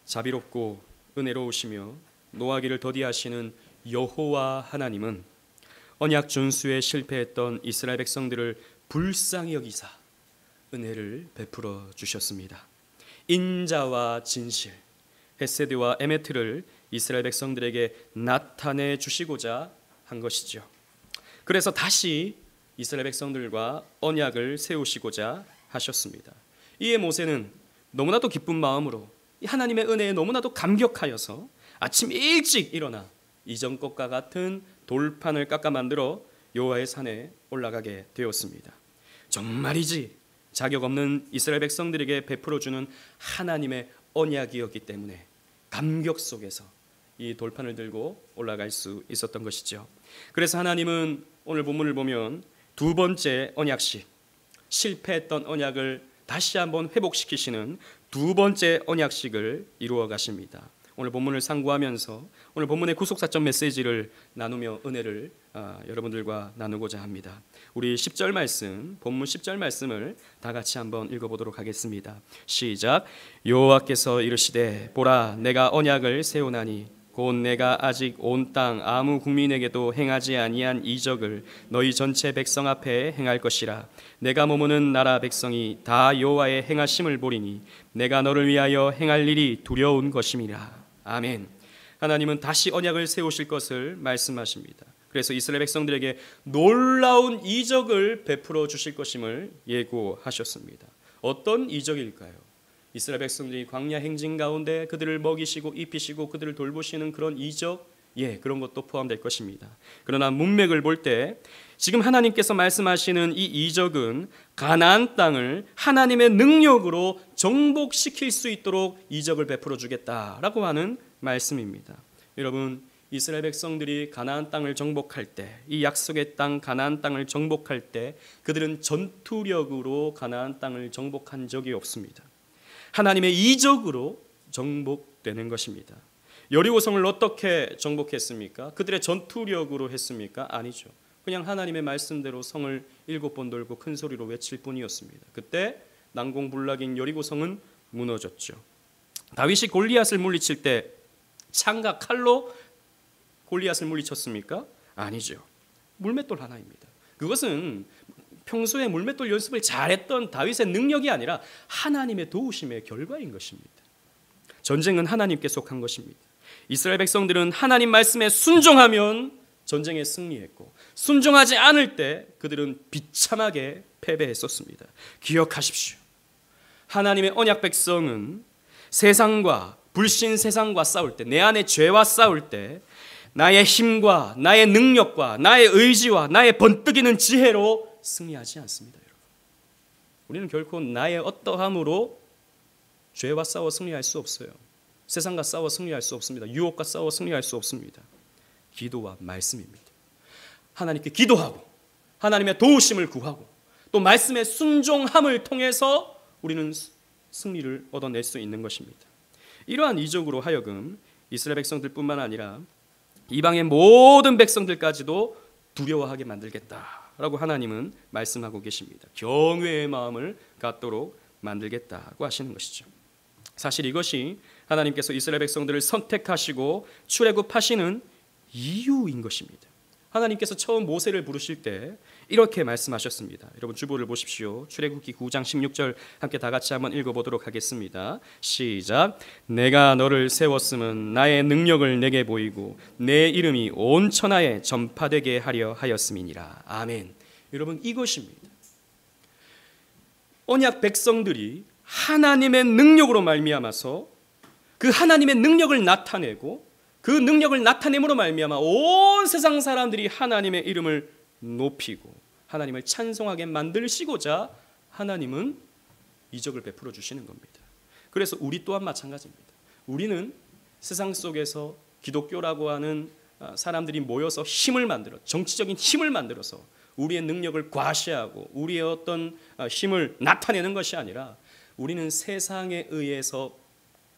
자비롭고 은혜로우시며 노하기를 더디하시는 여호와 하나님은 언약 준수에 실패했던 이스라엘 백성들을 불쌍히 여기사 은혜를 베풀어 주셨습니다. 인자와 진실, 헤세드와 에메트를 이스라엘 백성들에게 나타내 주시고자 한 것이죠. 그래서 다시 이스라엘 백성들과 언약을 세우시고자 하셨습니다. 이에 모세는 너무나도 기쁜 마음으로 하나님의 은혜에 너무나도 감격하여서 아침 일찍 일어나 이전 것과 같은 돌판을 깎아 만들어 여호와의 산에 올라가게 되었습니다. 정말이지 자격 없는 이스라엘 백성들에게 베풀어주는 하나님의 언약이었기 때문에 감격 속에서 이 돌판을 들고 올라갈 수 있었던 것이죠. 그래서 하나님은 오늘 본문을 보면 두 번째 언약식, 실패했던 언약을 다시 한번 회복시키시는 두 번째 언약식을 이루어 가십니다. 오늘 본문을 상고하면서 오늘 본문의 구속사점 메시지를 나누며 은혜를 여러분들과 나누고자 합니다. 우리 10절 말씀, 본문 10절 말씀을 다 같이 한번 읽어보도록 하겠습니다. 시작. 여호와께서 이르시되 보라 내가 언약을 세우나니 곧 내가 아직 온 땅 아무 국민에게도 행하지 아니한 이적을 너희 전체 백성 앞에 행할 것이라. 내가 머무는 나라 백성이 다 여호와의 행하심을 보리니 내가 너를 위하여 행할 일이 두려운 것임이라. 아멘. 하나님은 다시 언약을 세우실 것을 말씀하십니다. 그래서 이스라엘 백성들에게 놀라운 이적을 베풀어 주실 것임을 예고하셨습니다. 어떤 이적일까요? 이스라엘 백성들이 광야 행진 가운데 그들을 먹이시고 입히시고 그들을 돌보시는 그런 이적, 그런 것도 포함될 것입니다. 그러나 문맥을 볼 때 지금 하나님께서 말씀하시는 이 이적은 가나안 땅을 하나님의 능력으로 정복시킬 수 있도록 이적을 베풀어 주겠다라고 하는 말씀입니다. 여러분, 이스라엘 백성들이 가나안 땅을 정복할 때, 이 약속의 땅 가나안 땅을 정복할 때 그들은 전투력으로 가나안 땅을 정복한 적이 없습니다. 하나님의 이적으로 정복되는 것입니다. 여리고성을 어떻게 정복했습니까? 그들의 전투력으로 했습니까? 아니죠. 그냥 하나님의 말씀대로 성을 7번 돌고 큰 소리로 외칠 뿐이었습니다. 그때 난공불락인 여리고성은 무너졌죠. 다윗이 골리앗을 물리칠 때 창과 칼로 골리앗을 물리쳤습니까? 아니죠. 물맷돌 하나입니다. 그것은 평소에 물맷돌 연습을 잘했던 다윗의 능력이 아니라 하나님의 도우심의 결과인 것입니다. 전쟁은 하나님께 속한 것입니다. 이스라엘 백성들은 하나님 말씀에 순종하면 전쟁에 승리했고 순종하지 않을 때 그들은 비참하게 패배했었습니다. 기억하십시오. 하나님의 언약 백성은 세상과 불신 세상과 싸울 때, 내 안의 죄와 싸울 때 나의 힘과 나의 능력과 나의 의지와 나의 번뜩이는 지혜로 승리하지 않습니다. 여러분, 우리는 결코 나의 어떠함으로 죄와 싸워 승리할 수 없어요. 세상과 싸워 승리할 수 없습니다. 유혹과 싸워 승리할 수 없습니다. 기도와 말씀입니다. 하나님께 기도하고 하나님의 도우심을 구하고 또 말씀의 순종함을 통해서 우리는 승리를 얻어낼 수 있는 것입니다. 이러한 이적으로 하여금 이스라엘 백성들뿐만 아니라 이방의 모든 백성들까지도 두려워하게 만들겠다라고 하나님은 말씀하고 계십니다. 경외의 마음을 갖도록 만들겠다고 하시는 것이죠. 사실 이것이 하나님께서 이스라엘 백성들을 선택하시고 출애굽하시는 이유인 것입니다. 하나님께서 처음 모세를 부르실 때 이렇게 말씀하셨습니다. 여러분 주보를 보십시오. 출애굽기 9장 16절 함께 다 같이 한번 읽어보도록 하겠습니다. 시작. 내가 너를 세웠음은 나의 능력을 내게 보이고 내 이름이 온 천하에 전파되게 하려 하였음이니라. 아멘. 여러분 이것입니다. 언약 백성들이 하나님의 능력으로 말미암아서 그 하나님의 능력을 나타내고 그 능력을 나타냄으로 말미암아 온 세상 사람들이 하나님의 이름을 높이고 하나님을 찬송하게 만드시고자 하나님은 이적을 베풀어 주시는 겁니다. 그래서 우리 또한 마찬가지입니다. 우리는 세상 속에서 기독교라고 하는 사람들이 모여서 힘을 만들어 정치적인 힘을 만들어서 우리의 능력을 과시하고 우리의 어떤 힘을 나타내는 것이 아니라 우리는 세상에 의해서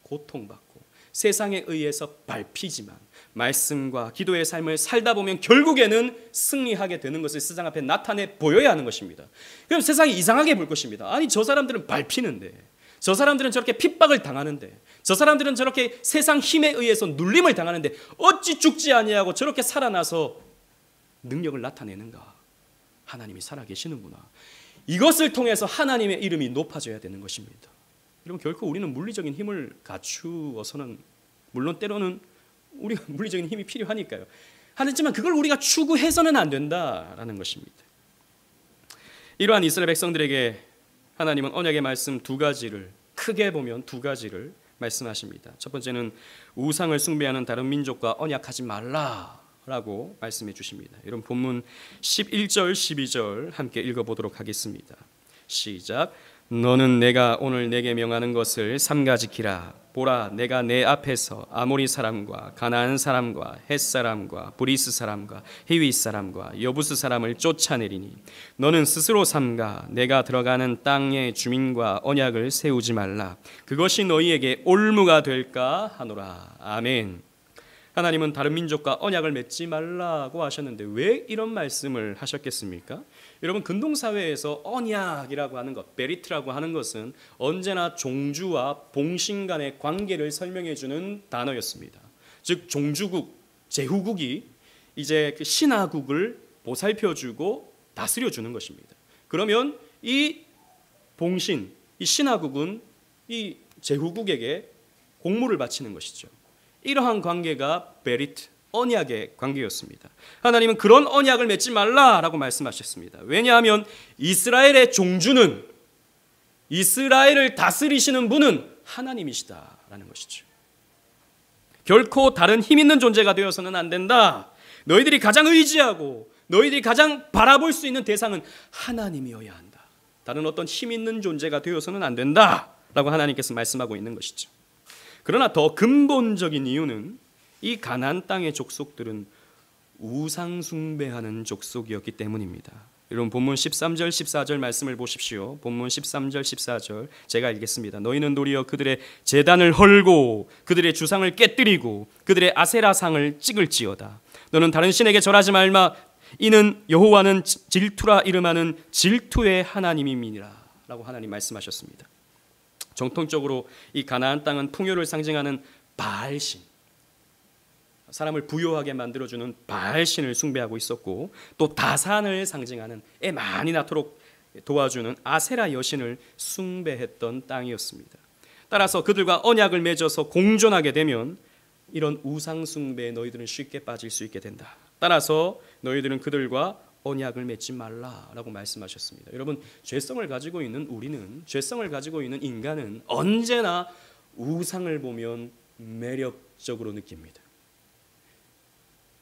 고통받고 세상에 의해서 밟히지만 말씀과 기도의 삶을 살다 보면 결국에는 승리하게 되는 것을 세상 앞에 나타내 보여야 하는 것입니다. 그럼 세상이 이상하게 볼 것입니다. 아니 저 사람들은 밟히는데 저 사람들은 저렇게 핍박을 당하는데, 저 사람들은 저렇게 세상 힘에 의해서 눌림을 당하는데 어찌 죽지 아니하고 저렇게 살아나서 능력을 나타내는가? 하나님이 살아계시는구나. 이것을 통해서 하나님의 이름이 높아져야 되는 것입니다. 여러분, 결코 우리는 물리적인 힘을 갖추어서는, 물론 때로는 우리가 물리적인 힘이 필요하니까요, 하지만 그걸 우리가 추구해서는 안 된다라는 것입니다. 이러한 이스라엘 백성들에게 하나님은 언약의 말씀 두 가지를, 크게 보면 두 가지를 말씀하십니다. 첫 번째는 우상을 숭배하는 다른 민족과 언약하지 말라라고 말씀해 주십니다. 여러분, 본문 11절 12절 함께 읽어보도록 하겠습니다. 시작. 너는 내가 오늘 내게 명하는 것을 삼가 지키라. 보라, 내가 내 앞에서 아모리 사람과 가나안 사람과 헷 사람과 브리스 사람과 히윗 사람과 여부스 사람을 쫓아내리니 너는 스스로 삼가 내가 들어가는 땅의 주민과 언약을 세우지 말라. 그것이 너희에게 올무가 될까 하노라. 아멘. 하나님은 다른 민족과 언약을 맺지 말라고 하셨는데 왜 이런 말씀을 하셨겠습니까? 여러분, 근동사회에서 언약이라고 하는 것, 베리트라고 하는 것은 언제나 종주와 봉신 간의 관계를 설명해 주는 단어였습니다. 즉 종주국, 제후국이 이제 그 신하국을 보살펴주고 다스려주는 것입니다. 그러면 이 봉신, 이 신하국은 이 제후국에게 공물을 바치는 것이죠. 이러한 관계가 베리트, 언약의 관계였습니다. 하나님은 그런 언약을 맺지 말라라고 말씀하셨습니다. 왜냐하면 이스라엘의 종주는, 이스라엘을 다스리시는 분은 하나님이시다라는 것이죠. 결코 다른 힘 있는 존재가 되어서는 안 된다. 너희들이 가장 의지하고 너희들이 가장 바라볼 수 있는 대상은 하나님이어야 한다. 다른 어떤 힘 있는 존재가 되어서는 안 된다라고 하나님께서 말씀하고 있는 것이죠. 그러나 더 근본적인 이유는 이 가나안 땅의 족속들은 우상 숭배하는 족속이었기 때문입니다. 여러분, 본문 13절 14절 말씀을 보십시오. 본문 13절 14절 제가 읽겠습니다. 너희는 도리어 그들의 제단을 헐고 그들의 주상을 깨뜨리고 그들의 아세라상을 찍을지어다. 너는 다른 신에게 절하지 말마. 이는 여호와는 질투라 이름하는 질투의 하나님임이니라 라고 하나님 말씀하셨습니다. 정통적으로 이 가나안 땅은 풍요를 상징하는 바알신, 사람을 부유하게 만들어주는 바알신을 숭배하고 있었고, 또 다산을 상징하는 애 많이 낳도록 도와주는 아세라 여신을 숭배했던 땅이었습니다. 따라서 그들과 언약을 맺어서 공존하게 되면 이런 우상 숭배에 너희들은 쉽게 빠질 수 있게 된다. 따라서 너희들은 그들과 언약을 맺지 말라라고 말씀하셨습니다. 여러분, 죄성을 가지고 있는 우리는, 죄성을 가지고 있는 인간은 언제나 우상을 보면 매력적으로 느낍니다.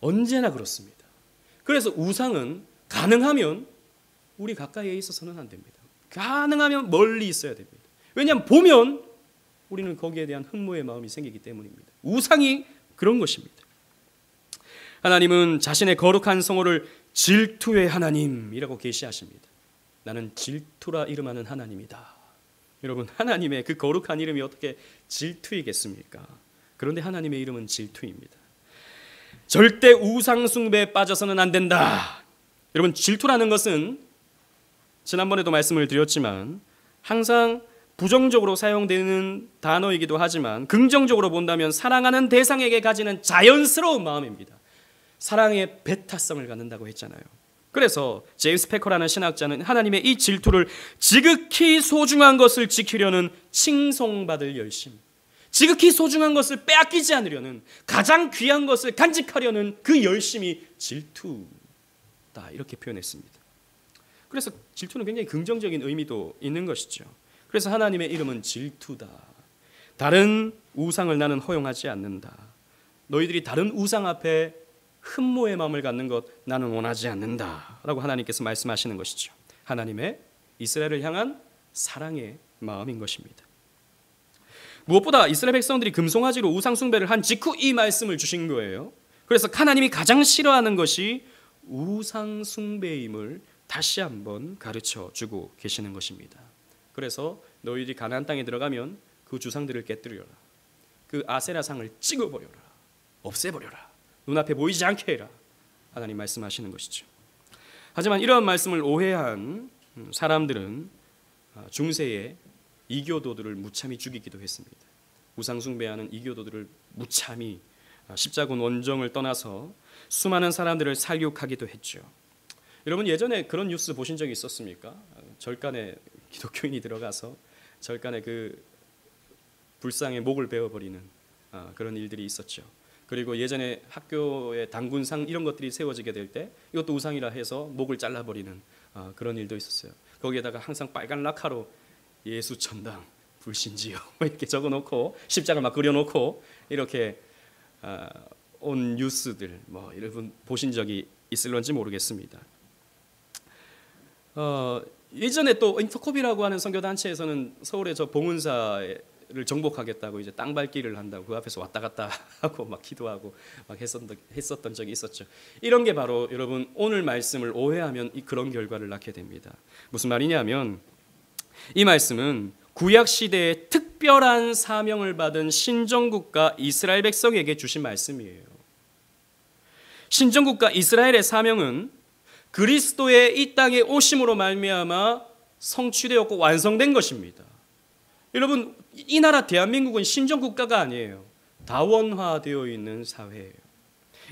언제나 그렇습니다. 그래서 우상은 가능하면 우리 가까이에 있어서는 안 됩니다. 가능하면 멀리 있어야 됩니다. 왜냐하면 보면 우리는 거기에 대한 흠모의 마음이 생기기 때문입니다. 우상이 그런 것입니다. 하나님은 자신의 거룩한 성호를 질투의 하나님이라고 계시하십니다. 나는 질투라 이름하는 하나님이다. 여러분, 하나님의 그 거룩한 이름이 어떻게 질투이겠습니까? 그런데 하나님의 이름은 질투입니다. 절대 우상 숭배에 빠져서는 안 된다. 여러분, 질투라는 것은 지난번에도 말씀을 드렸지만 항상 부정적으로 사용되는 단어이기도 하지만 긍정적으로 본다면 사랑하는 대상에게 가지는 자연스러운 마음입니다. 사랑의 배타성을 갖는다고 했잖아요. 그래서 제임스 패커라는 신학자는 하나님의 이 질투를 지극히 소중한 것을 지키려는 칭송받을 열심, 지극히 소중한 것을 빼앗기지 않으려는, 가장 귀한 것을 간직하려는 그 열심이 질투다, 이렇게 표현했습니다. 그래서 질투는 굉장히 긍정적인 의미도 있는 것이죠. 그래서 하나님의 이름은 질투다. 다른 우상을 나는 허용하지 않는다. 너희들이 다른 우상 앞에 흠모의 마음을 갖는 것 나는 원하지 않는다 라고 하나님께서 말씀하시는 것이죠. 하나님의 이스라엘을 향한 사랑의 마음인 것입니다. 무엇보다 이스라엘 백성들이 금송아지로 우상 숭배를 한 직후 이 말씀을 주신 거예요. 그래서 하나님이 가장 싫어하는 것이 우상 숭배임을 다시 한번 가르쳐 주고 계시는 것입니다. 그래서 너희들이 가나안 땅에 들어가면 그 주상들을 깨뜨려라. 그 아세라상을 찍어버려라. 없애버려라. 눈앞에 보이지 않게 해라. 하나님 말씀하시는 것이죠. 하지만 이러한 말씀을 오해한 사람들은 중세에 이교도들을 무참히 죽이기도 했습니다. 우상숭배하는 이교도들을 무참히 십자군 원정을 떠나서 수많은 사람들을 살육하기도 했죠. 여러분 예전에 그런 뉴스 보신 적이 있었습니까? 절간에 기독교인이 들어가서 절간에 그 불상의 목을 베어버리는 그런 일들이 있었죠. 그리고 예전에 학교에 당군상 이런 것들이 세워지게 될 때 이것도 우상이라 해서 목을 잘라버리는 그런 일도 있었어요. 거기에다가 항상 빨간 락화로 예수 천당 불신지요 이렇게 적어놓고 십자가를 막 그려놓고 이렇게 온 뉴스들 뭐 여러분 보신 적이 있을런지 모르겠습니다. 예전에 또 인터콥이라고 하는 선교단체에서는 서울의 저 봉은사를 정복하겠다고 이제 땅 밟기를 한다고 그 앞에서 왔다 갔다 하고 막 기도하고 막 했었던 적이 있었죠. 이런 게 바로 여러분 오늘 말씀을 오해하면 그런 결과를 낳게 됩니다. 무슨 말이냐면 이 말씀은 구약 시대에 특별한 사명을 받은 신정국가 이스라엘 백성에게 주신 말씀이에요. 신정국가 이스라엘의 사명은 그리스도의 이 땅에 오심으로 말미암아 성취되었고 완성된 것입니다. 여러분 이 나라 대한민국은 신정국가가 아니에요. 다원화되어 있는 사회예요.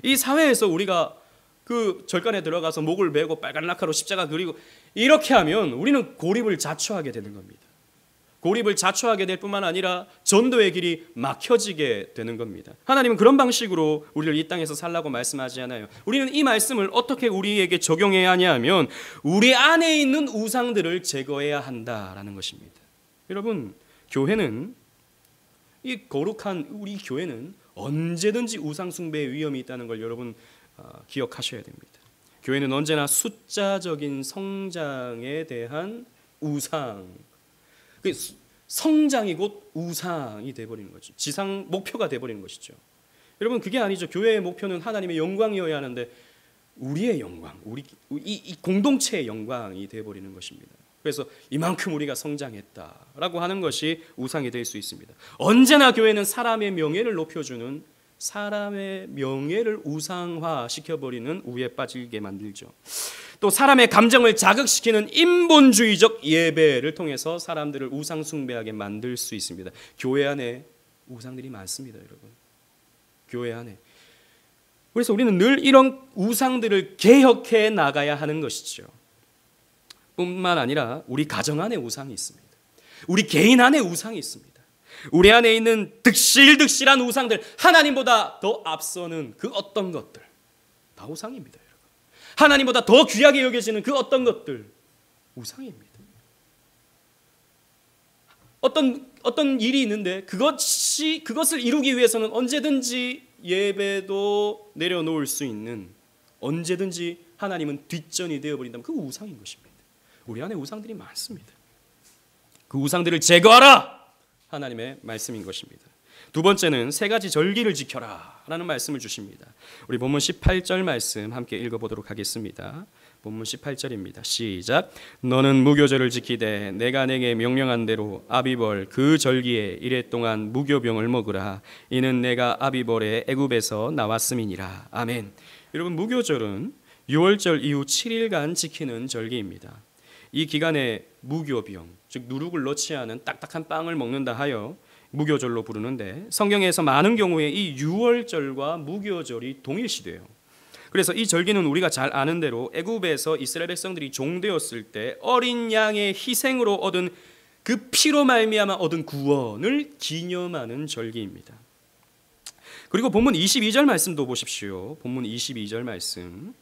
이 사회에서 우리가 그 절간에 들어가서 목을 베고 빨간 락화로 십자가 그리고 이렇게 하면 우리는 고립을 자초하게 되는 겁니다. 고립을 자초하게 될 뿐만 아니라 전도의 길이 막혀지게 되는 겁니다. 하나님은 그런 방식으로 우리를 이 땅에서 살라고 말씀하지 않아요. 우리는 이 말씀을 어떻게 우리에게 적용해야 하냐면 우리 안에 있는 우상들을 제거해야 한다라는 것입니다. 여러분 교회는 이 거룩한 우리 교회는 언제든지 우상 숭배의 위험이 있다는 걸 여러분 기억하셔야 됩니다. 교회는 언제나 숫자적인 성장에 대한 우상 성장이 곧 우상이 돼버리는 거죠. 지상 목표가 돼버리는 것이죠. 여러분 그게 아니죠. 교회의 목표는 하나님의 영광이어야 하는데 우리의 영광, 이 공동체의 영광이 돼버리는 것입니다. 그래서 이만큼 우리가 성장했다라고 하는 것이 우상이 될 수 있습니다. 언제나 교회는 사람의 명예를 높여주는 사람의 명예를 우상화 시켜버리는 우에 빠지게 만들죠. 또 사람의 감정을 자극시키는 인본주의적 예배를 통해서 사람들을 우상 숭배하게 만들 수 있습니다. 교회 안에 우상들이 많습니다, 여러분. 교회 안에. 그래서 우리는 늘 이런 우상들을 개혁해 나가야 하는 것이죠. 뿐만 아니라 우리 가정 안에 우상이 있습니다. 우리 개인 안에 우상이 있습니다. 우리 안에 있는 득실득실한 우상들, 하나님보다 더 앞서는 그 어떤 것들 다 우상입니다. 여러분. 하나님보다 더 귀하게 여겨지는 그 어떤 것들 우상입니다. 어떤 일이 있는데 그것을 이루기 위해서는 언제든지 예배도 내려놓을 수 있는, 언제든지 하나님은 뒷전이 되어버린다면 그 우상인 것입니다. 우리 안에 우상들이 많습니다. 그 우상들을 제거하라! 하나님의 말씀인 것입니다. 두 번째는 세 가지 절기를 지켜라 라는 말씀을 주십니다. 우리 본문 18절 말씀 함께 읽어보도록 하겠습니다. 본문 18절입니다. 시작. 너는 무교절을 지키되 내가 내게 명령한 대로 아비벌 그 절기에 이래 동안 무교병을 먹으라. 이는 내가 아비벌에 애굽에서 나왔음이니라. 아멘. 여러분 무교절은 6월절 이후 7일간 지키는 절기입니다. 이 기간에 무교병, 즉 누룩을 넣지 않은 딱딱한 빵을 먹는다 하여 무교절로 부르는데 성경에서 많은 경우에 이 6월절과 무교절이 동일시돼요. 그래서 이 절기는 우리가 잘 아는 대로 애굽에서 이스라엘 백성들이 종되었을 때 어린 양의 희생으로 얻은 그 피로 말미암아 얻은 구원을 기념하는 절기입니다. 그리고 본문 22절 말씀도 보십시오. 본문 22절 말씀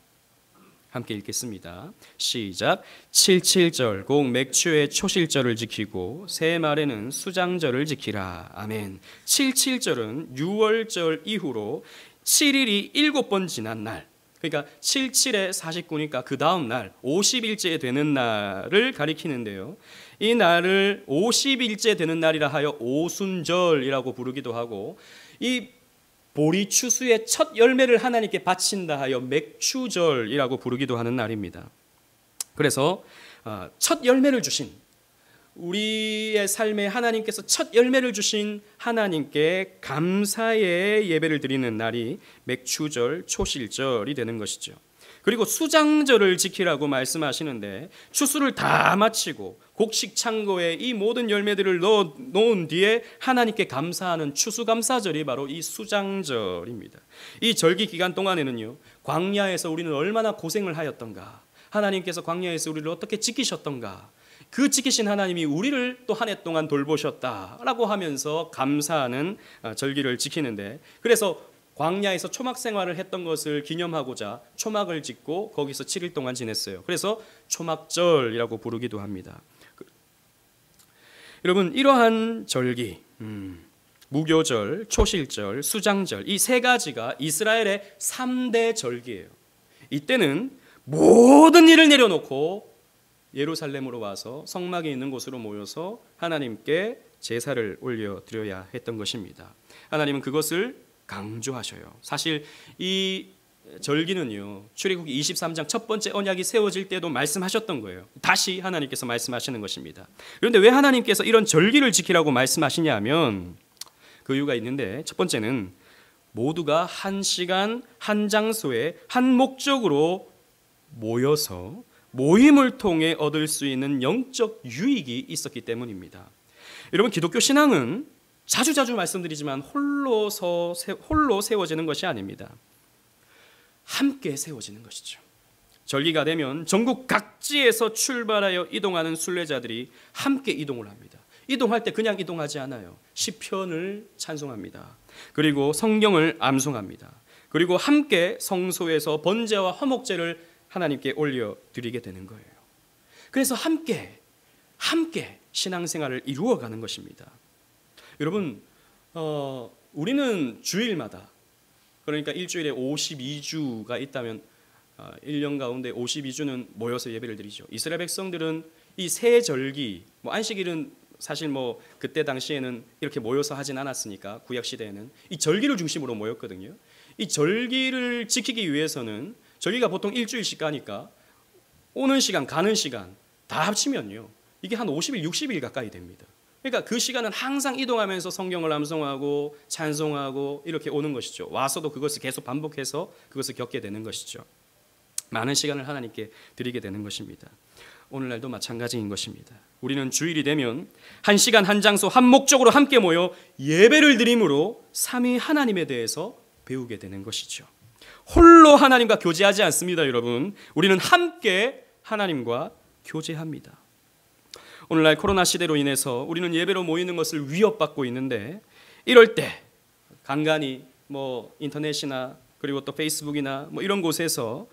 함께 읽겠습니다. 시작. 77절 곧 맥추의 초실절을 지키고 새 말에는 수장절을 지키라. 아멘. 77절은 6월절 이후로 7일이 7번 지난 날, 그러니까 77에 49니까 그 다음 날 50일째 되는 날을 가리키는데요. 이 날을 50일째 되는 날이라 하여 오순절이라고 부르기도 하고, 이 보리 추수의 첫 열매를 하나님께 바친다 하여 맥추절이라고 부르기도 하는 날입니다. 그래서 첫 열매를 주신, 우리의 삶에 하나님께서 첫 열매를 주신 하나님께 감사의 예배를 드리는 날이 맥추절, 초실절이 되는 것이죠. 그리고 수장절을 지키라고 말씀하시는데 추수를 다 마치고 곡식 창고에 이 모든 열매들을 놓은 뒤에 하나님께 감사하는 추수감사절이 바로 이 수장절입니다. 이 절기 기간 동안에는요, 광야에서 우리는 얼마나 고생을 하였던가, 하나님께서 광야에서 우리를 어떻게 지키셨던가, 그 지키신 하나님이 우리를 또 한 해 동안 돌보셨다라고 하면서 감사하는 절기를 지키는데, 그래서 광야에서 초막 생활을 했던 것을 기념하고자 초막을 짓고 거기서 7일 동안 지냈어요. 그래서 초막절이라고 부르기도 합니다. 여러분, 이러한 절기, 무교절, 초실절, 수장절, 이 세 가지가 이스라엘의 3대 절기예요. 이때는 모든 일을 내려놓고 예루살렘으로 와서 성막이 있는 곳으로 모여서 하나님께 제사를 올려드려야 했던 것입니다. 하나님은 그것을 강조하셔요. 사실 이 절기는요, 출애굽기 23장 첫 번째 언약이 세워질 때도 말씀하셨던 거예요. 다시 하나님께서 말씀하시는 것입니다. 그런데 왜 하나님께서 이런 절기를 지키라고 말씀하시냐 하면 그 이유가 있는데, 첫 번째는 모두가 한 시간 한 장소에 한 목적으로 모여서 모임을 통해 얻을 수 있는 영적 유익이 있었기 때문입니다. 여러분, 기독교 신앙은 자주 말씀드리지만 홀로 세워지는 것이 아닙니다. 함께 세워지는 것이죠. 절기가 되면 전국 각지에서 출발하여 이동하는 순례자들이 함께 이동을 합니다. 이동할 때 그냥 이동하지 않아요. 시편을 찬송합니다. 그리고 성경을 암송합니다. 그리고 함께 성소에서 번제와 화목제를 하나님께 올려드리게 되는 거예요. 그래서 함께 신앙생활을 이루어가는 것입니다. 여러분, 우리는 주일마다, 그러니까 일주일에 52주가 있다면 1년 가운데 52주는 모여서 예배를 드리죠. 이스라엘 백성들은 이 세 절기, 안식일은 사실 그때 당시에는 이렇게 모여서 하진 않았으니까, 구약 시대에는 이 절기를 중심으로 모였거든요. 이 절기를 지키기 위해서는, 절기가 보통 일주일씩 가니까 오는 시간 가는 시간 다 합치면요, 이게 한 50일 60일 가까이 됩니다. 그러니까 그 시간은 항상 이동하면서 성경을 암송하고 찬송하고 이렇게 오는 것이죠. 와서도 그것을 계속 반복해서 그것을 겪게 되는 것이죠. 많은 시간을 하나님께 드리게 되는 것입니다. 오늘날도 마찬가지인 것입니다. 우리는 주일이 되면 한 시간 한 장소 한 목적으로 함께 모여 예배를 드림으로 삼위 하나님에 대해서 배우게 되는 것이죠. 홀로 하나님과 교제하지 않습니다, 여러분. 우리는 함께 하나님과 교제합니다. 오늘날 코로나 시대로 인해서 우리는 예배로 모이는 것을 위협받고 있는데, 이럴 때 간간히 인터넷이나 그리고 또 페이스북이나 이런 곳에서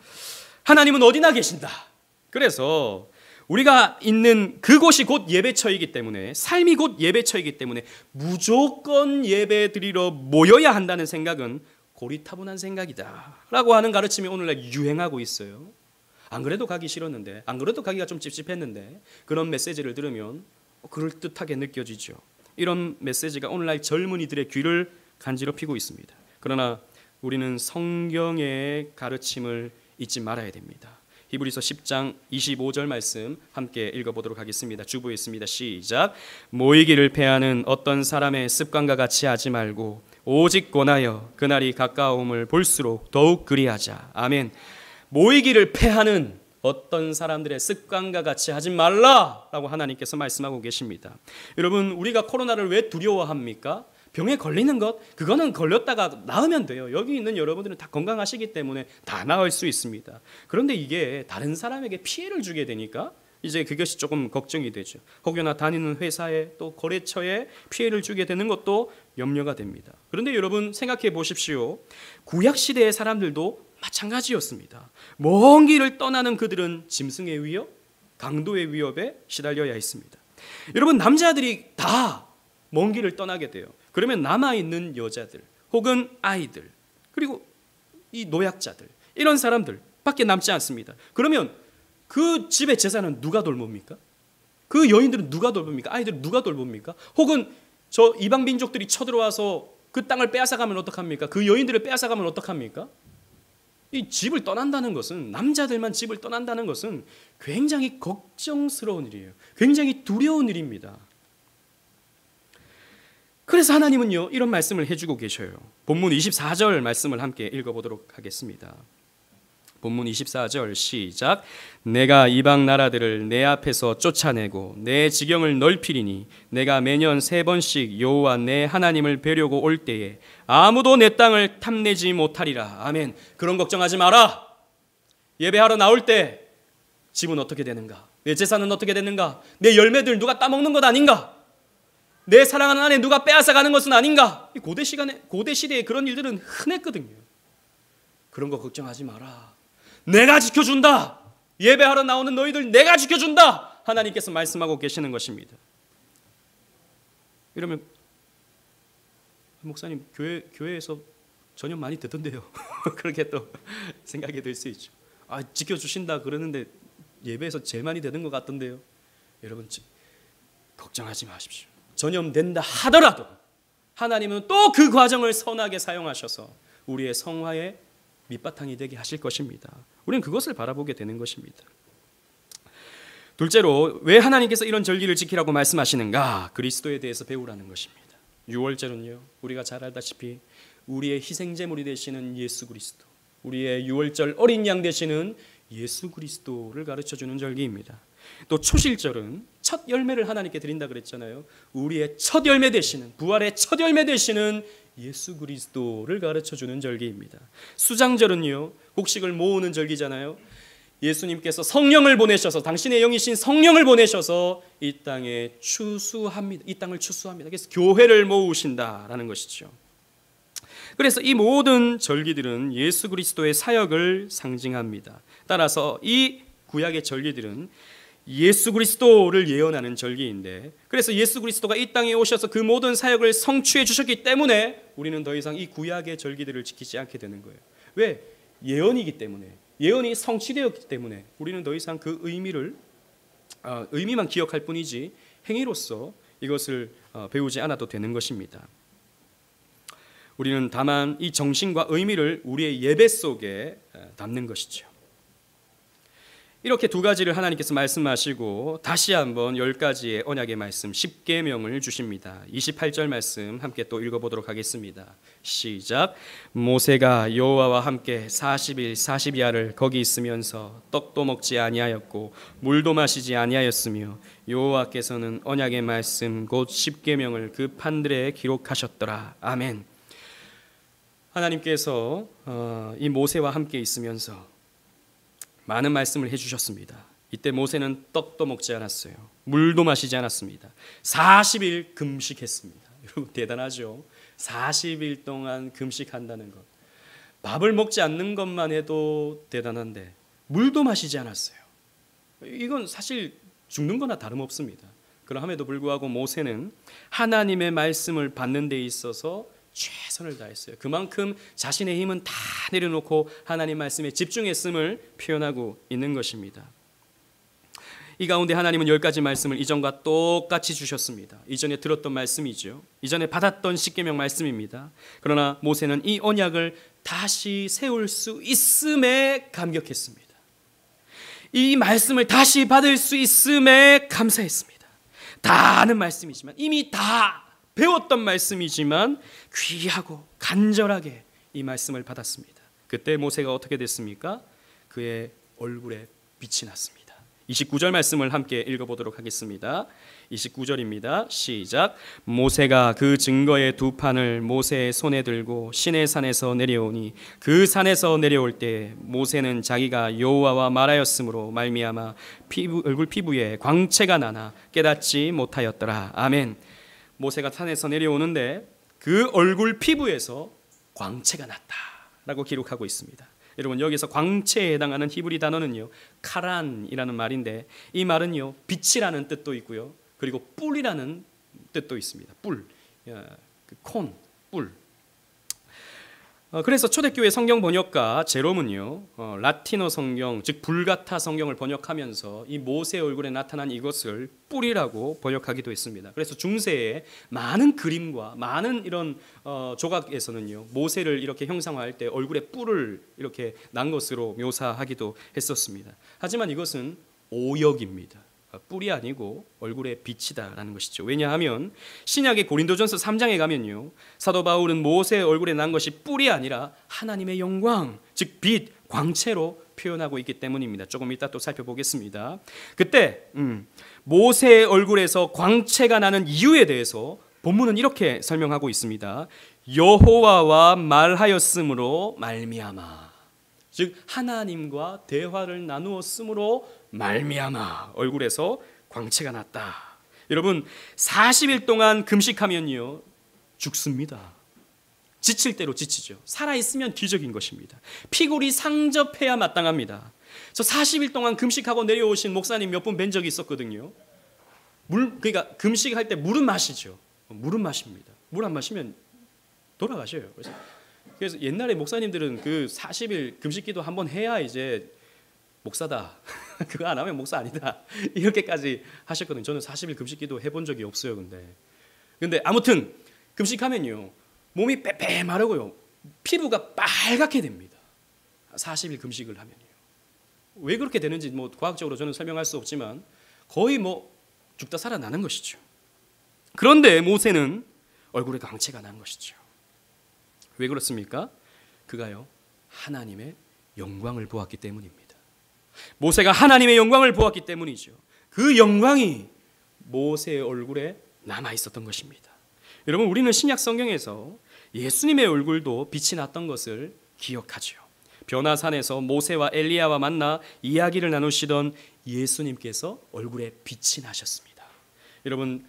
하나님은 어디나 계신다, 그래서 우리가 있는 그곳이 곧 예배처이기 때문에, 삶이 곧 예배처이기 때문에 무조건 예배 드리러 모여야 한다는 생각은 고리타분한 생각이다 라고 하는 가르침이 오늘날 유행하고 있어요. 안 그래도 가기 싫었는데, 안 그래도 가기가 좀 찝찝했는데, 그런 메시지를 들으면 그럴듯하게 느껴지죠. 이런 메시지가 오늘날 젊은이들의 귀를 간지럽히고 있습니다. 그러나 우리는 성경의 가르침을 잊지 말아야 됩니다. 히브리서 10장 25절 말씀 함께 읽어보도록 하겠습니다. 주보했습니다. 시작. 모이기를 패하는 어떤 사람의 습관과 같이 하지 말고 오직 권하여 그날이 가까움을 볼수록 더욱 그리하자. 아멘. 모이기를 패하는 어떤 사람들의 습관과 같이 하지 말라라고 하나님께서 말씀하고 계십니다. 여러분, 우리가 코로나를 왜 두려워합니까? 병에 걸리는 것, 그거는 걸렸다가 나으면 돼요. 여기 있는 여러분들은 다 건강하시기 때문에 다 나을 수 있습니다. 그런데 이게 다른 사람에게 피해를 주게 되니까 이제 그것이 조금 걱정이 되죠. 혹여나 다니는 회사에 또 거래처에 피해를 주게 되는 것도 염려가 됩니다. 그런데 여러분 생각해 보십시오. 구약시대의 사람들도 마찬가지였습니다. 먼 길을 떠나는 그들은 짐승의 위협, 강도의 위협에 시달려야 했습니다. 여러분, 남자들이 다 먼 길을 떠나게 돼요. 그러면 남아있는 여자들 혹은 아이들, 그리고 이 노약자들, 이런 사람들 밖에 남지 않습니다. 그러면 그 집의 재산은 누가 돌봅니까? 그 여인들은 누가 돌봅니까? 아이들은 누가 돌봅니까? 혹은 저 이방 민족들이 쳐들어와서 그 땅을 빼앗아가면 어떡합니까? 그 여인들을 빼앗아가면 어떡합니까? 이 집을 떠난다는 것은, 남자들만 집을 떠난다는 것은 굉장히 걱정스러운 일이에요. 굉장히 두려운 일입니다. 그래서 하나님은요, 이런 말씀을 해주고 계셔요. 본문 24절 말씀을 함께 읽어보도록 하겠습니다. 본문 24절 시작. 내가 이방 나라들을 내 앞에서 쫓아내고 내 지경을 넓히리니 내가 매년 3번씩 여호와 내 하나님을 뵈려고 올 때에 아무도 내 땅을 탐내지 못하리라. 아멘. 그런 걱정하지 마라. 예배하러 나올 때 집은 어떻게 되는가? 내 재산은 어떻게 되는가? 내 열매들 누가 따먹는 것 아닌가? 내 사랑하는 아내 누가 빼앗아 가는 것은 아닌가? 고대 시대에 그런 일들은 흔했거든요. 그런 거 걱정하지 마라. 내가 지켜준다. 예배하러 나오는 너희들 내가 지켜준다. 하나님께서 말씀하고 계시는 것입니다. 이러면 목사님 교회에서 전혀 많이 듣던데요. 그렇게 또 생각이 들 수 있죠. 아, 지켜주신다 그러는데 예배에서 제일 많이 되는 것 같던데요. 여러분 걱정하지 마십시오. 전염된다 하더라도 하나님은 또 그 과정을 선하게 사용하셔서 우리의 성화의 밑바탕이 되게 하실 것입니다. 우리는 그것을 바라보게 되는 것입니다. 둘째로 왜 하나님께서 이런 절기를 지키라고 말씀하시는가? 그리스도에 대해서 배우라는 것입니다. 유월절은요, 우리가 잘 알다시피 우리의 희생제물이 되시는 예수 그리스도, 우리의 유월절 어린 양 되시는 예수 그리스도를 가르쳐주는 절기입니다. 또 초실절은 첫 열매를 하나님께 드린다 그랬잖아요. 우리의 첫 열매 되시는, 부활의 첫 열매 되시는 예수 그리스도를 가르쳐주는 절기입니다. 수장절은요, 곡식을 모으는 절기잖아요. 예수님께서 성령을 보내셔서, 당신의 영이신 성령을 보내셔서 이 땅에 추수합니다. 이 땅을 추수합니다. 그래서 교회를 모으신다라는 것이죠. 그래서 이 모든 절기들은 예수 그리스도의 사역을 상징합니다. 따라서 이 구약의 절기들은 예수 그리스도를 예언하는 절기인데, 그래서 예수 그리스도가 이 땅에 오셔서 그 모든 사역을 성취해 주셨기 때문에 우리는 더 이상 이 구약의 절기들을 지키지 않게 되는 거예요. 왜? 예언이기 때문에, 예언이 성취되었기 때문에 우리는 더 이상 그 의미만 기억할 뿐이지 행위로서 이것을 배우지 않아도 되는 것입니다. 우리는 다만 이 정신과 의미를 우리의 예배 속에 담는 것이죠. 이렇게 두 가지를 하나님께서 말씀하시고 다시 한번 10가지의 언약의 말씀 10계명을 주십니다. 28절 말씀 함께 또 읽어보도록 하겠습니다. 시작. 모세가 여호와와 함께 40일 40야를 거기 있으면서 떡도 먹지 아니하였고 물도 마시지 아니하였으며 여호와께서는 언약의 말씀 곧 10계명을 그 판들에 기록하셨더라. 아멘. 하나님께서 이 모세와 함께 있으면서 많은 말씀을 해주셨습니다. 이때 모세는 떡도 먹지 않았어요. 물도 마시지 않았습니다. 40일 금식했습니다. 여러분 대단하죠? 40일 동안 금식한다는 것. 밥을 먹지 않는 것만 해도 대단한데 물도 마시지 않았어요. 이건 사실 죽는 거나 다름없습니다. 그럼에도 불구하고 모세는 하나님의 말씀을 받는 데 있어서 최선을 다했어요. 그만큼 자신의 힘은 다 내려놓고 하나님 말씀에 집중했음을 표현하고 있는 것입니다. 이 가운데 하나님은 10가지 말씀을 이전과 똑같이 주셨습니다. 이전에 들었던 말씀이죠. 이전에 받았던 십계명 말씀입니다. 그러나 모세는 이 언약을 다시 세울 수 있음에 감격했습니다. 이 말씀을 다시 받을 수 있음에 감사했습니다. 다 아는 말씀이지만, 이미 다 배웠던 말씀이지만 귀하고 간절하게 이 말씀을 받았습니다. 그때 모세가 어떻게 됐습니까? 그의 얼굴에 빛이 났습니다. 29절 말씀을 함께 읽어보도록 하겠습니다. 29절입니다. 시작. 모세가 그 증거의 두 판을 모세의 손에 들고 시내산에서 내려오니 그 산에서 내려올 때 모세는 자기가 여호와와 말하였으므로 말미암아 얼굴 피부에 광채가 나나 깨닫지 못하였더라. 아멘. 모세가 산에서 내려오는데 그 얼굴 피부에서 광채가 났다라고 기록하고 있습니다. 여러분 여기서 광채에 해당하는 히브리 단어는요 카란이라는 말인데, 이 말은요 빛이라는 뜻도 있고요, 그리고 뿔이라는 뜻도 있습니다. 뿔, 콘, 뿔. 그래서 초대교회 성경 번역가 제롬은요 라틴어 성경, 즉 불가타 성경을 번역하면서 이 모세 얼굴에 나타난 이것을 뿔이라고 번역하기도 했습니다. 그래서 중세에 많은 그림과 많은 이런 조각에서는요 모세를 이렇게 형상화할 때 얼굴에 뿔을 이렇게 난 것으로 묘사하기도 했었습니다. 하지만 이것은 오역입니다. 뿔이 아니고 얼굴에 빛이다라는 것이죠. 왜냐하면 신약의 고린도전서 3장에 가면요 사도 바울은 모세의 얼굴에 난 것이 뿔이 아니라 하나님의 영광, 즉 빛, 광채로 표현하고 있기 때문입니다. 조금 이따 또 살펴보겠습니다. 그때 모세의 얼굴에서 광채가 나는 이유에 대해서 본문은 이렇게 설명하고 있습니다. 여호와와 말하였으므로 말미암아. 즉 하나님과 대화를 나누었으므로 말미암아 얼굴에서 광채가 났다. 여러분 40일 동안 금식하면요 죽습니다. 지칠 대로 지치죠. 살아있으면 기적인 것입니다. 피골이 상접해야 마땅합니다. 저 40일 동안 금식하고 내려오신 목사님 몇 분 뵌 적이 있었거든요. 그러니까 금식할 때 물은 마시죠. 물은 마십니다. 물 안 마시면 돌아가셔요. 그래서 옛날에 목사님들은 그 40일 금식기도 한번 해야 이제 목사다. 그거 안 하면 목사 아니다. 이렇게까지 하셨거든요. 저는 40일 금식기도 해본 적이 없어요. 근데 아무튼 금식하면요 몸이 빼빼 마르고요 피부가 빨갛게 됩니다. 40일 금식을 하면요. 왜 그렇게 되는지 뭐 과학적으로 저는 설명할 수 없지만 거의 뭐 죽다 살아나는 것이죠. 그런데 모세는 얼굴에 광채가 난 것이죠. 왜 그렇습니까? 그가요 하나님의 영광을 보았기 때문입니다. 모세가 하나님의 영광을 보았기 때문이죠. 그 영광이 모세의 얼굴에 남아 있었던 것입니다. 여러분 우리는 신약 성경에서 예수님의 얼굴도 빛이 났던 것을 기억하죠. 변화산에서 모세와 엘리야와 만나 이야기를 나누시던 예수님께서 얼굴에 빛이 나셨습니다. 여러분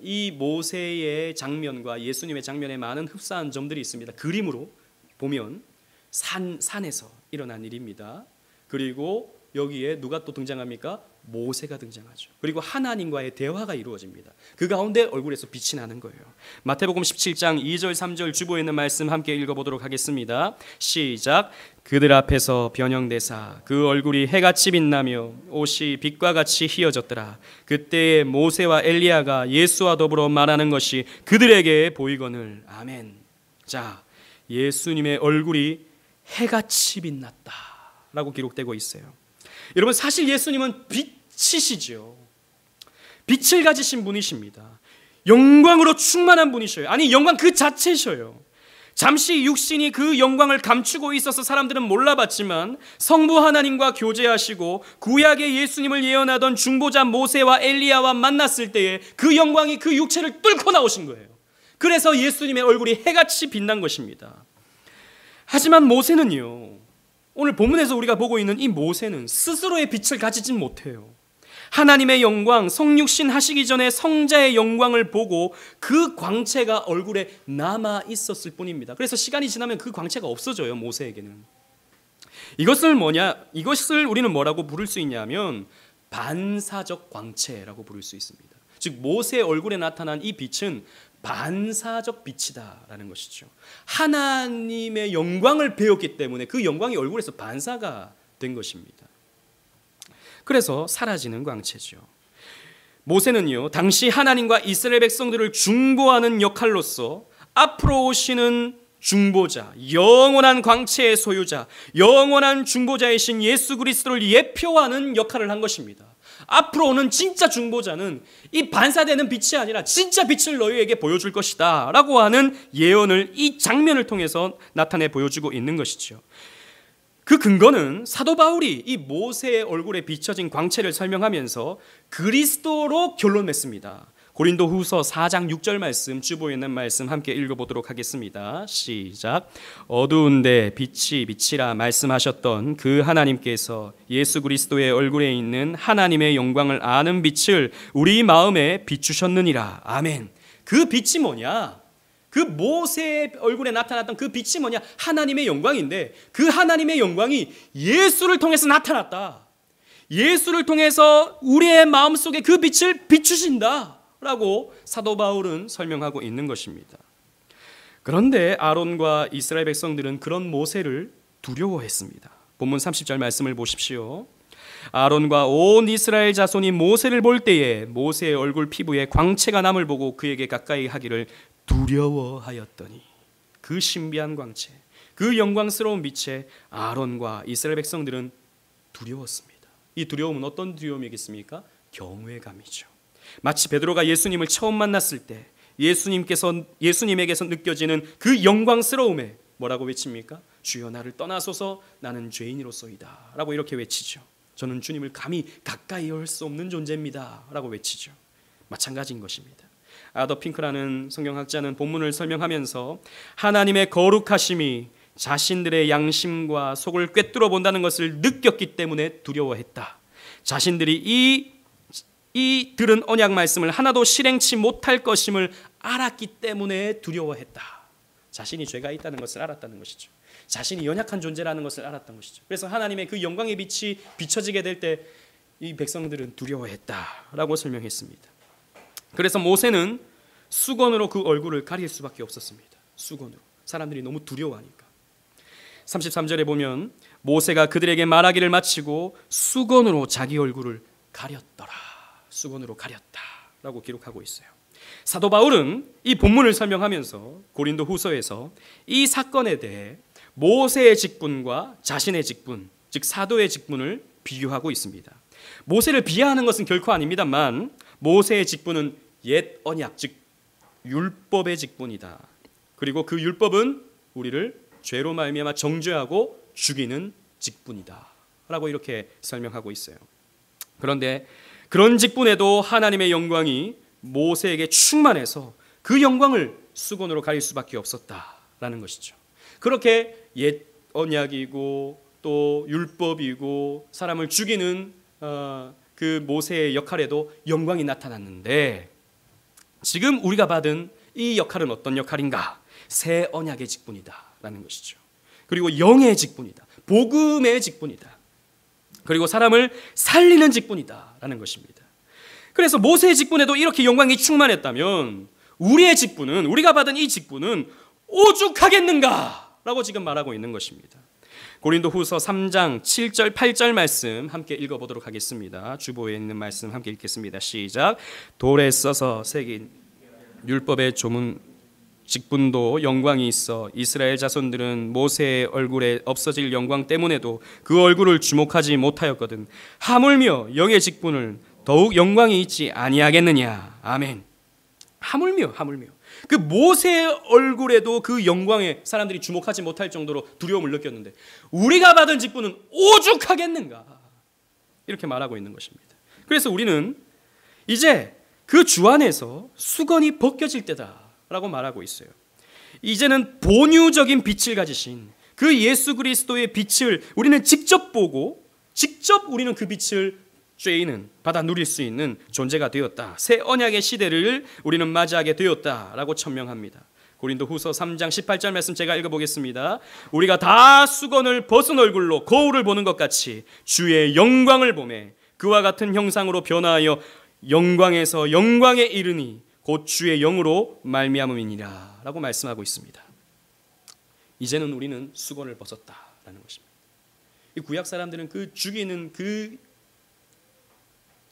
이 모세의 장면과 예수님의 장면에 많은 흡사한 점들이 있습니다. 그림으로 보면 산에서 일어난 일입니다. 그리고 여기에 누가 또 등장합니까? 모세가 등장하죠. 그리고 하나님과의 대화가 이루어집니다. 그 가운데 얼굴에서 빛이 나는 거예요. 마태복음 17장 2절 3절 주보에 있는 말씀 함께 읽어보도록 하겠습니다. 시작. 그들 앞에서 변형되사 그 얼굴이 해같이 빛나며 옷이 빛과 같이 희어졌더라. 그때에 모세와 엘리야가 예수와 더불어 말하는 것이 그들에게 보이거늘. 아멘. 자, 예수님의 얼굴이 해같이 빛났다 라고 기록되고 있어요. 여러분 사실 예수님은 빛이시죠. 빛을 가지신 분이십니다. 영광으로 충만한 분이셔요. 아니 영광 그 자체셔요. 잠시 육신이 그 영광을 감추고 있어서 사람들은 몰라봤지만 성부 하나님과 교제하시고 구약의 예수님을 예언하던 중보자 모세와 엘리야와 만났을 때에 그 영광이 그 육체를 뚫고 나오신 거예요. 그래서 예수님의 얼굴이 해같이 빛난 것입니다. 하지만 모세는요 오늘 본문에서 우리가 보고 있는 이 모세는 스스로의 빛을 가지진 못해요. 하나님의 영광, 성육신 하시기 전에 성자의 영광을 보고 그 광채가 얼굴에 남아 있었을 뿐입니다. 그래서 시간이 지나면 그 광채가 없어져요, 모세에게는. 이것을 우리는 뭐라고 부를 수 있냐면 반사적 광채라고 부를 수 있습니다. 즉 모세의 얼굴에 나타난 이 빛은 반사적 빛이다라는 것이죠. 하나님의 영광을 배웠기 때문에 그 영광이 얼굴에서 반사가 된 것입니다. 그래서 사라지는 광채죠. 모세는요 당시 하나님과 이스라엘 백성들을 중보하는 역할로서 앞으로 오시는 중보자, 영원한 광채의 소유자, 영원한 중보자이신 예수 그리스도를 예표하는 역할을 한 것입니다. 앞으로 오는 진짜 중보자는 이 반사되는 빛이 아니라 진짜 빛을 너희에게 보여줄 것이다 라고 하는 예언을 이 장면을 통해서 나타내 보여주고 있는 것이죠. 그 근거는 사도 바울이 이 모세의 얼굴에 비춰진 광채를 설명하면서 그리스도로 결론 맺습니다. 고린도 후서 4장 6절 말씀 주보에 있는 말씀 함께 읽어보도록 하겠습니다. 시작. 어두운데 빛이 빛이라 말씀하셨던 그 하나님께서 예수 그리스도의 얼굴에 있는 하나님의 영광을 아는 빛을 우리 마음에 비추셨느니라. 아멘. 그 빛이 뭐냐? 그 모세의 얼굴에 나타났던 그 빛이 뭐냐? 하나님의 영광인데 그 하나님의 영광이 예수를 통해서 나타났다. 예수를 통해서 우리의 마음속에 그 빛을 비추신다 라고 사도 바울은 설명하고 있는 것입니다. 그런데 아론과 이스라엘 백성들은 그런 모세를 두려워했습니다. 본문 30절 말씀을 보십시오. 아론과 온 이스라엘 자손이 모세를 볼 때에 모세의 얼굴 피부에 광채가 남을 보고 그에게 가까이 하기를 두려워하였더니 그 신비한 광채, 그 영광스러운 빛에 아론과 이스라엘 백성들은 두려웠습니다. 이 두려움은 어떤 두려움이겠습니까? 경외감이죠. 마치 베드로가 예수님을 처음 만났을 때 예수님에게서 느껴지는 그 영광스러움에 뭐라고 외칩니까? 주여 나를 떠나소서 나는 죄인이로소이다 라고 이렇게 외치죠. 저는 주님을 감히 가까이 올 수 없는 존재입니다 라고 외치죠. 마찬가지인 것입니다. 아더 핑크라는 성경학자는 본문을 설명하면서 하나님의 거룩하심이 자신들의 양심과 속을 꿰뚫어 본다는 것을 느꼈기 때문에 두려워했다. 자신들이 이 들은 언약 말씀을 하나도 실행치 못할 것임을 알았기 때문에 두려워했다. 자신이 죄가 있다는 것을 알았다는 것이죠. 자신이 연약한 존재라는 것을 알았던 것이죠. 그래서 하나님의 그 영광의 빛이 비춰지게 될 때 이 백성들은 두려워했다라고 설명했습니다. 그래서 모세는 수건으로 그 얼굴을 가릴 수밖에 없었습니다. 수건으로. 사람들이 너무 두려워하니까. 33절에 보면 모세가 그들에게 말하기를 마치고 수건으로 자기 얼굴을 가렸더라. 수건으로 가렸다라고 기록하고 있어요. 사도 바울은 이 본문을 설명하면서 고린도 후서에서 이 사건에 대해 모세의 직분과 자신의 직분, 즉 사도의 직분을 비교하고 있습니다. 모세를 비하하는 것은 결코 아닙니다만 모세의 직분은 옛 언약, 즉 율법의 직분이다. 그리고 그 율법은 우리를 죄로 말미암아 정죄하고 죽이는 직분이다 라고 이렇게 설명하고 있어요. 그런데 그런 직분에도 하나님의 영광이 모세에게 충만해서 그 영광을 수건으로 가릴 수밖에 없었다라는 것이죠. 그렇게 옛 언약이고 또 율법이고 사람을 죽이는 그 모세의 역할에도 영광이 나타났는데 지금 우리가 받은 이 역할은 어떤 역할인가? 새 언약의 직분이다라는 것이죠. 그리고 영의 직분이다. 복음의 직분이다. 그리고 사람을 살리는 직분이다라는 것입니다. 그래서 모세의 직분에도 이렇게 영광이 충만했다면 우리의 직분은, 우리가 받은 이 직분은 오죽하겠는가? 라고 지금 말하고 있는 것입니다. 고린도 후서 3장 7절 8절 말씀 함께 읽어보도록 하겠습니다. 주보에 있는 말씀 함께 읽겠습니다. 시작. 돌에 써서 새긴 율법의 조문 직분도 영광이 있어 이스라엘 자손들은 모세의 얼굴에 없어질 영광 때문에도 그 얼굴을 주목하지 못하였거든 하물며 영의 직분을 더욱 영광이 있지 아니하겠느냐. 아멘. 하물며 그 모세의 얼굴에도 그 영광에 사람들이 주목하지 못할 정도로 두려움을 느꼈는데 우리가 받은 직분은 오죽하겠는가 이렇게 말하고 있는 것입니다. 그래서 우리는 이제 그 주 안에서 수건이 벗겨질 때다라고 말하고 있어요. 이제는 본유적인 빛을 가지신 그 예수 그리스도의 빛을 우리는 직접 보고 직접 우리는 그 빛을 죄인은 받아 누릴 수 있는 존재가 되었다. 새 언약의 시대를 우리는 맞이하게 되었다라고 천명합니다. 고린도 후서 3장 18절 말씀 제가 읽어보겠습니다. 우리가 다 수건을 벗은 얼굴로 거울을 보는 것 같이 주의 영광을 보매 그와 같은 형상으로 변화하여 영광에서 영광에 이르니 곧 주의 영으로 말미암음이니라 라고 말씀하고 있습니다. 이제는 우리는 수건을 벗었다라는 것입니다. 이 구약 사람들은 그 죽이는 그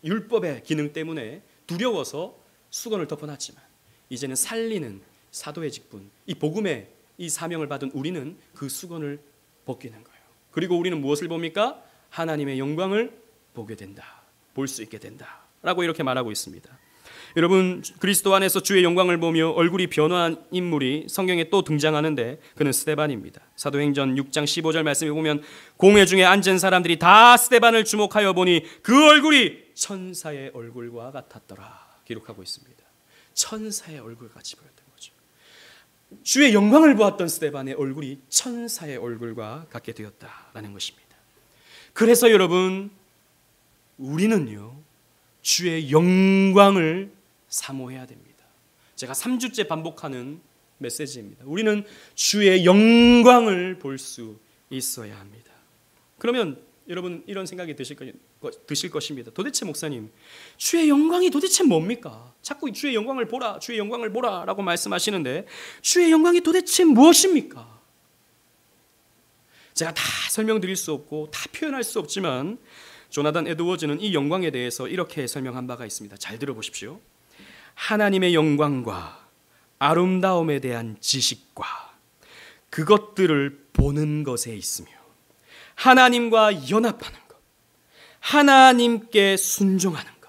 율법의 기능 때문에 두려워서 수건을 덮어놨지만 이제는 살리는 사도의 직분, 이 복음의 이 사명을 받은 우리는 그 수건을 벗기는 거예요. 그리고 우리는 무엇을 봅니까? 하나님의 영광을 보게 된다, 볼 수 있게 된다 라고 이렇게 말하고 있습니다. 여러분, 그리스도 안에서 주의 영광을 보며 얼굴이 변화한 인물이 성경에 또 등장하는데 그는 스데반입니다. 사도행전 6장 15절 말씀에 보면 공회 중에 앉은 사람들이 다 스데반을 주목하여 보니 그 얼굴이 천사의 얼굴과 같았더라 기록하고 있습니다. 천사의 얼굴같이 보였던 거죠. 주의 영광을 보았던 스데반의 얼굴이 천사의 얼굴과 같게 되었다라는 것입니다. 그래서 여러분, 우리는요 주의 영광을 사모해야 됩니다. 제가 3주째 반복하는 메시지입니다. 우리는 주의 영광을 볼 수 있어야 합니다. 그러면 여러분 이런 생각이 드실 것입니다. 도대체 목사님, 주의 영광이 도대체 뭡니까? 자꾸 주의 영광을 보라, 주의 영광을 보라 라고 말씀하시는데 주의 영광이 도대체 무엇입니까? 제가 다 설명드릴 수 없고 다 표현할 수 없지만 조나단 에드워즈는 이 영광에 대해서 이렇게 설명한 바가 있습니다. 잘 들어보십시오. 하나님의 영광과 아름다움에 대한 지식과 그것들을 보는 것에 있으며 하나님과 연합하는 것, 하나님께 순종하는 것,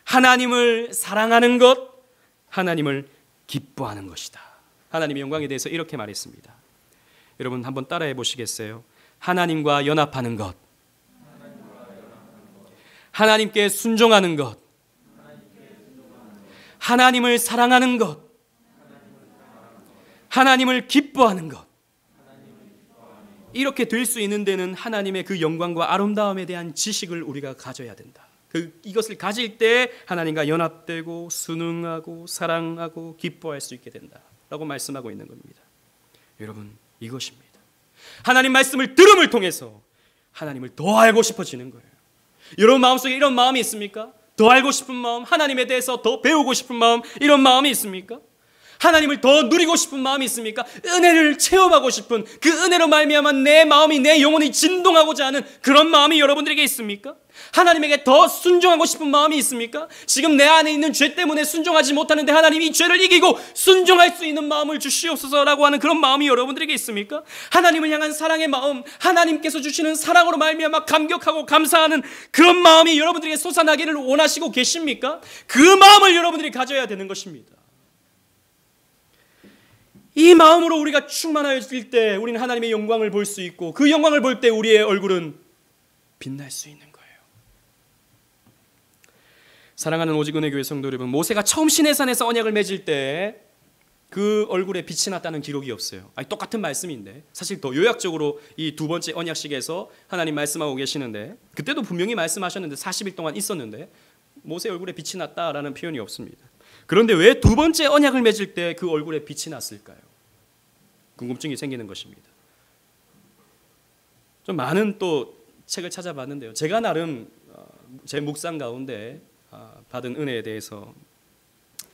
하나님을 사랑하는 것, 하나님을 기뻐하는 것이다. 하나님의 영광에 대해서 이렇게 말했습니다. 여러분 한번 따라해 보시겠어요? 하나님과 연합하는 것, 하나님께 순종하는 것, 하나님을 사랑하는 것, 하나님을 기뻐하는 것. 이렇게 될 수 있는 데는 하나님의 그 영광과 아름다움에 대한 지식을 우리가 가져야 된다. 이것을 가질 때 하나님과 연합되고 순응하고 사랑하고 기뻐할 수 있게 된다라고 말씀하고 있는 겁니다. 여러분, 이것입니다. 하나님 말씀을 들음을 통해서 하나님을 더 알고 싶어지는 거예요. 여러분 마음속에 이런 마음이 있습니까? 더 알고 싶은 마음, 하나님에 대해서 더 배우고 싶은 마음, 이런 마음이 있습니까? 하나님을 더 누리고 싶은 마음이 있습니까? 은혜를 체험하고 싶은, 그 은혜로 말미암아 내 마음이, 내 영혼이 진동하고자 하는 그런 마음이 여러분들에게 있습니까? 하나님에게 더 순종하고 싶은 마음이 있습니까? 지금 내 안에 있는 죄 때문에 순종하지 못하는데 하나님이 이 죄를 이기고 순종할 수 있는 마음을 주시옵소서라고 하는 그런 마음이 여러분들에게 있습니까? 하나님을 향한 사랑의 마음, 하나님께서 주시는 사랑으로 말미암아 감격하고 감사하는 그런 마음이 여러분들에게 솟아나기를 원하시고 계십니까? 그 마음을 여러분들이 가져야 되는 것입니다. 이 마음으로 우리가 충만하였을 때 우리는 하나님의 영광을 볼 수 있고, 그 영광을 볼 때 우리의 얼굴은 빛날 수 있는 거예요. 사랑하는 오직 은혜 교회 성도 여러분, 모세가 처음 시내산에서 언약을 맺을 때 그 얼굴에 빛이 났다는 기록이 없어요. 똑같은 말씀인데 사실 더 요약적으로 이 두 번째 언약식에서 하나님 말씀하고 계시는데, 그때도 분명히 말씀하셨는데 40일 동안 있었는데 모세 얼굴에 빛이 났다라는 표현이 없습니다. 그런데 왜 두 번째 언약을 맺을 때 그 얼굴에 빛이 났을까요? 궁금증이 생기는 것입니다. 좀 많은 또 책을 찾아봤는데요, 제가 나름 제 묵상 가운데 받은 은혜에 대해서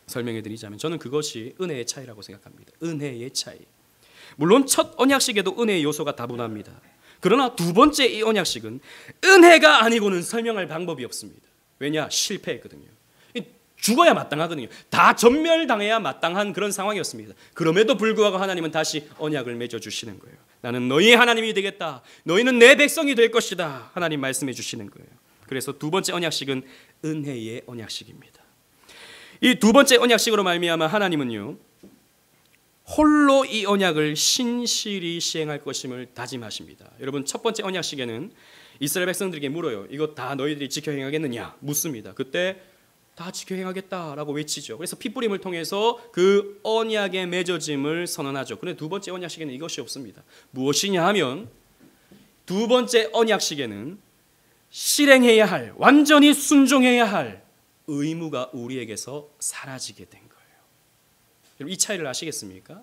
설명해 드리자면, 저는 그것이 은혜의 차이라고 생각합니다. 은혜의 차이. 물론 첫 언약식에도 은혜의 요소가 다분합니다. 그러나 두 번째 이 언약식은 은혜가 아니고는 설명할 방법이 없습니다. 왜냐? 실패했거든요. 죽어야 마땅하거든요. 다 전멸당해야 마땅한 그런 상황이었습니다. 그럼에도 불구하고 하나님은 다시 언약을 맺어주시는 거예요. 나는 너희의 하나님이 되겠다, 너희는 내 백성이 될 것이다, 하나님 말씀해 주시는 거예요. 그래서 두 번째 언약식은 은혜의 언약식입니다. 이 두 번째 언약식으로 말미암아 하나님은요, 홀로 이 언약을 신실히 시행할 것임을 다짐하십니다. 여러분, 첫 번째 언약식에는 이스라엘 백성들에게 물어요. 이거 다 너희들이 지켜 행하겠느냐? 묻습니다. 그때 다 지켜 행하겠다라고 외치죠. 그래서 핏부림을 통해서 그 언약의 맺어짐을 선언하죠. 그런데 두 번째 언약식에는 이것이 없습니다. 무엇이냐 하면, 두 번째 언약식에는 실행해야 할, 완전히 순종해야 할 의무가 우리에게서 사라지게 된 거예요. 여러분, 이 차이를 아시겠습니까?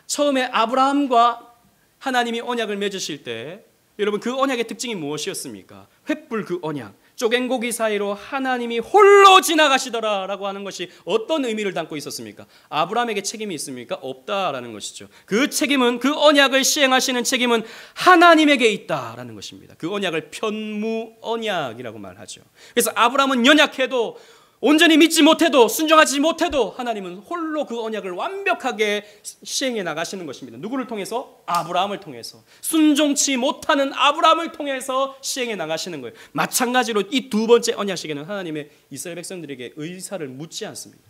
처음에 아브라함과 하나님이 언약을 맺으실 때 여러분, 그 언약의 특징이 무엇이었습니까? 횃불 그 언약, 쪼갠 고기 사이로 하나님이 홀로 지나가시더라라고 하는 것이 어떤 의미를 담고 있었습니까? 아브라함에게 책임이 있습니까? 없다라는 것이죠. 그 책임은, 그 언약을 시행하시는 책임은 하나님에게 있다라는 것입니다. 그 언약을 편무 언약이라고 말하죠. 그래서 아브라함은 연약해도, 온전히 믿지 못해도, 순종하지 못해도 하나님은 홀로 그 언약을 완벽하게 시행해 나가시는 것입니다. 누구를 통해서? 아브라함을 통해서. 순종치 못하는 아브라함을 통해서 시행해 나가시는 거예요. 마찬가지로 이 두 번째 언약식에는 하나님의 이스라엘 백성들에게 의사를 묻지 않습니다.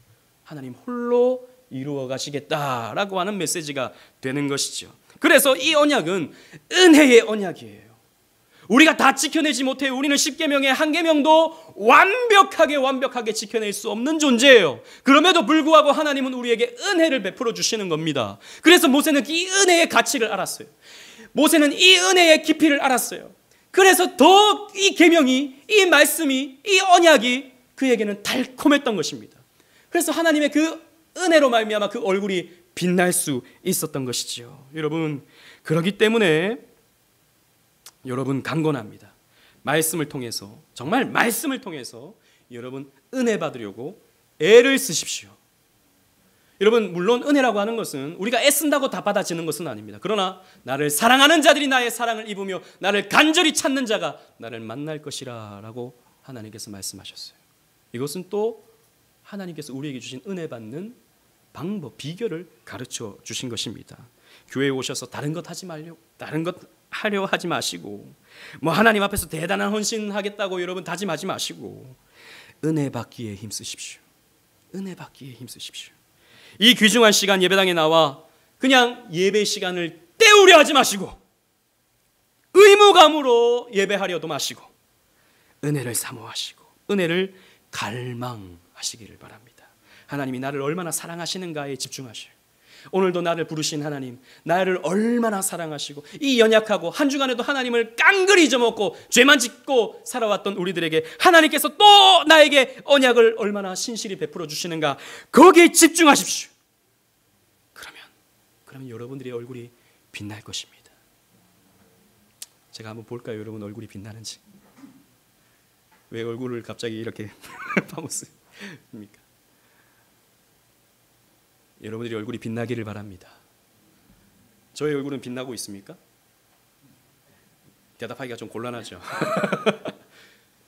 하나님 홀로 이루어 가시겠다라고 하는 메시지가 되는 것이죠. 그래서 이 언약은 은혜의 언약이에요. 우리가 다 지켜내지 못해요. 우리는 10계명의 한 계명도 완벽하게 지켜낼 수 없는 존재예요. 그럼에도 불구하고 하나님은 우리에게 은혜를 베풀어 주시는 겁니다. 그래서 모세는 이 은혜의 가치를 알았어요. 모세는 이 은혜의 깊이를 알았어요. 그래서 더 이 계명이, 이 말씀이, 이 언약이 그에게는 달콤했던 것입니다. 그래서 하나님의 그 은혜로 말미암아 그 얼굴이 빛날 수 있었던 것이지요. 여러분, 그렇기 때문에 여러분 강권합니다. 말씀을 통해서, 정말 말씀을 통해서 여러분 은혜 받으려고 애를 쓰십시오. 여러분, 물론 은혜라고 하는 것은 우리가 애쓴다고 다 받아지는 것은 아닙니다. 그러나 나를 사랑하는 자들이 나의 사랑을 입으며 나를 간절히 찾는 자가 나를 만날 것이라 라고 하나님께서 말씀하셨어요. 이것은 또 하나님께서 우리에게 주신 은혜 받는 방법, 비결을 가르쳐 주신 것입니다. 교회에 오셔서 다른 것 하지 말려고, 다른 것 하려 하지 마시고, 뭐 하나님 앞에서 대단한 헌신하겠다고 여러분 다짐하지 마시고, 은혜 받기에 힘쓰십시오. 은혜 받기에 힘쓰십시오. 이 귀중한 시간 예배당에 나와 그냥 예배 시간을 때우려 하지 마시고 의무감으로 예배하려도 마시고 은혜를 사모하시고 은혜를 갈망하시기를 바랍니다. 하나님이 나를 얼마나 사랑하시는가에 집중하셔요. 오늘도 나를 부르신 하나님, 나를 얼마나 사랑하시고 이 연약하고 한 주간에도 하나님을 깡그리 잊어먹고 죄만 짓고 살아왔던 우리들에게 하나님께서 또 나에게 언약을 얼마나 신실히 베풀어 주시는가, 거기에 집중하십시오. 그러면 여러분들의 얼굴이 빛날 것입니다. 제가 한번 볼까요? 여러분 얼굴이 빛나는지. 왜 얼굴을 갑자기 이렇게 파묻습니까? 여러분들이 얼굴이 빛나기를 바랍니다. 저의 얼굴은 빛나고 있습니까? 대답하기가 좀 곤란하죠.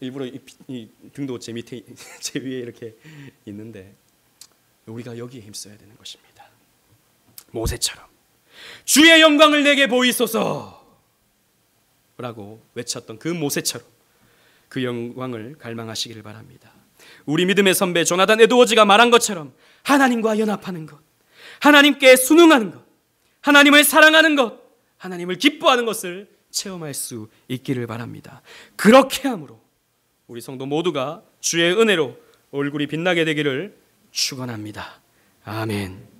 일부러 이 등도 제 밑에, 제 위에 이렇게 있는데 우리가 여기에 힘써야 되는 것입니다. 모세처럼 주의 영광을 내게 보이소서 라고 외쳤던 그 모세처럼 그 영광을 갈망하시기를 바랍니다. 우리 믿음의 선배 조나단 에드워즈가 말한 것처럼 하나님과 연합하는 것, 하나님께 순응하는 것, 하나님을 사랑하는 것, 하나님을 기뻐하는 것을 체험할 수 있기를 바랍니다. 그렇게 함으로 우리 성도 모두가 주의 은혜로 얼굴이 빛나게 되기를 축원합니다. 아멘.